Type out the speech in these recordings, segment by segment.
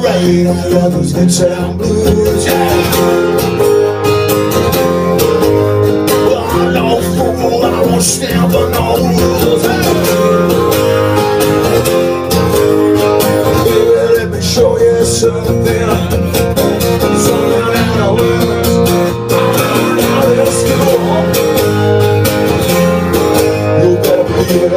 rain, I love those good town blues, yeah. Well, I'm no fool, I won't stand for no rules, yeah, let me show you something out of words I learned out of school. You better believe it.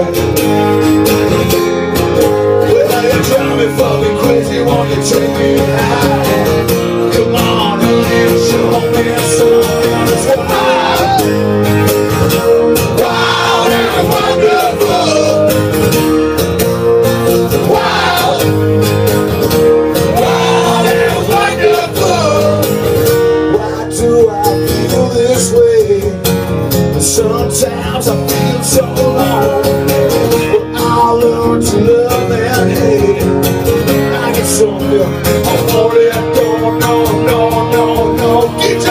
Well, you drive me fucking crazy, won't you take me high? Come on, honey, show me a song that's wild, wild and wonderful, wild, wild and wonderful. Why do I feel this way? Sometimes I feel so alone, but I learn to love and hate. I get so feel I'm already no, DJ.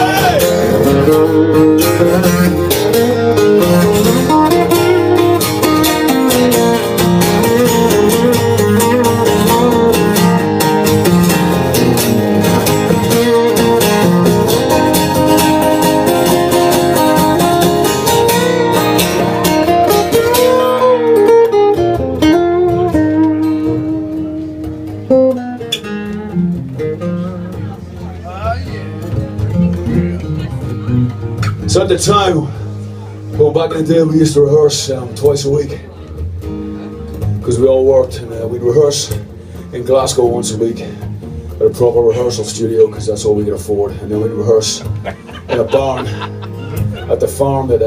So at the time, going back in the day, we used to rehearse twice a week because we all worked, and we'd rehearse in Glasgow once a week at a proper rehearsal studio because that's all we could afford, and then we'd rehearse in a barn at the farm that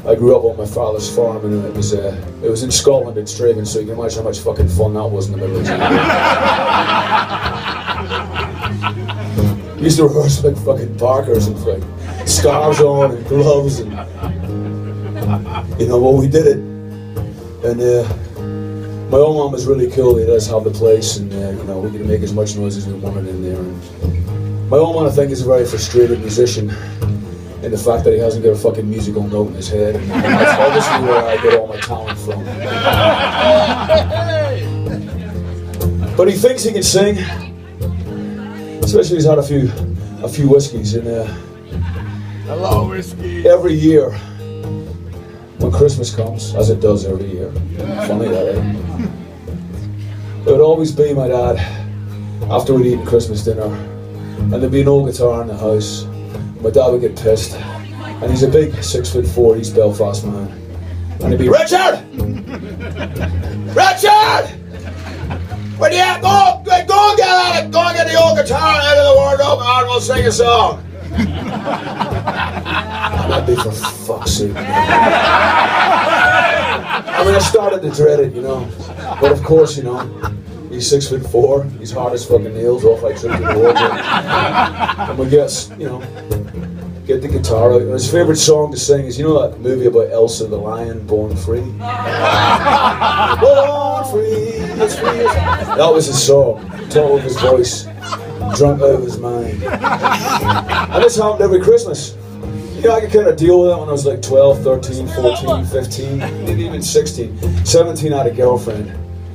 I grew up on, my father's farm, and it was in Scotland, in Stragan, so you can imagine how much fucking fun that was in the middle of the We used to rehearse like fucking Parkers and like scarves on and gloves, and you know, well, we did it, and my old mom was really cool. They let us have the place, and you know, we could make as much noise as we wanted in there. And my old man, I think, is a very frustrated musician in the fact that he hasn't got a fucking musical note in his head, and that's obviously where I get all my talent from. But he thinks he can sing, especially he's had a few whiskeys, and hello, whiskey. Every year when Christmas comes, as it does every year, funny that, eh? It would always be my dad after we'd eaten Christmas dinner, and there'd be no guitar in the house. My dad would get pissed, and he's a big 6'4" East Belfast man, and he'd be, Richard! Richard! Where you at? Go and get the old guitar out of the wardrobe and we'll sing a song. That'd be for fuck's sake. I mean, I started to dread it, you know, but of course, you know, he's 6'4", he's hard as fucking nails off like tripping the wardrobe, and we get, you know, get the guitar out. And his favourite song to sing is, you know that movie about Elsa the lion, Born Free? Born free, it's free. That was his song, top of his voice, drunk out of his mind. And this happened every Christmas. You know, I could kind of deal with it when I was like 12, 13, 14, 15, maybe even 16. 17, I had a girlfriend.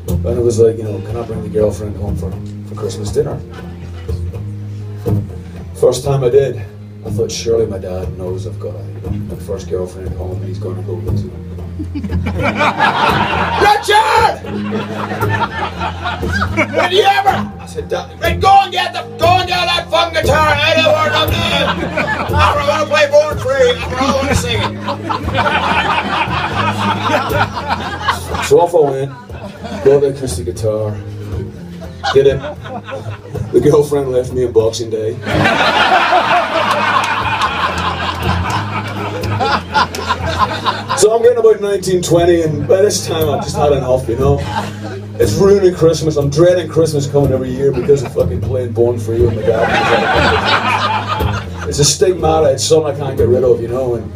And it was like, you know, can I bring the girlfriend home for Christmas dinner? First time I did, I thought surely my dad knows I've got my first girlfriend at home and he's going to go visit her. Richard! When you ever? I said, Dad, go and get that fucking guitar out of the wardrobe now. I want to play Born Free. I want to sing it. So off I went, got the acoustic guitar, did it. The girlfriend left me on Boxing Day. So I'm getting about 19, 20, and by this time I've just had enough, you know. It's ruining Christmas. I'm dreading Christmas coming every year because of fucking playing Born Free with my dad. It's a stigmata, it's something I can't get rid of, you know. And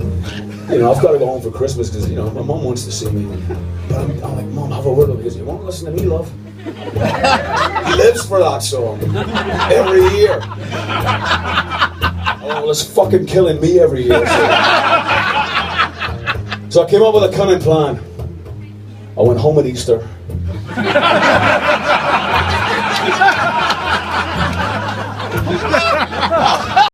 you know, I've got to go home for Christmas because, you know, my mum wants to see me. But I'm like, Mum, have a word with me. Because you won't listen to me, love. He lives for that song every year. Oh, well, it's fucking killing me every year. So I came up with a cunning plan. I went home at Easter. Hey!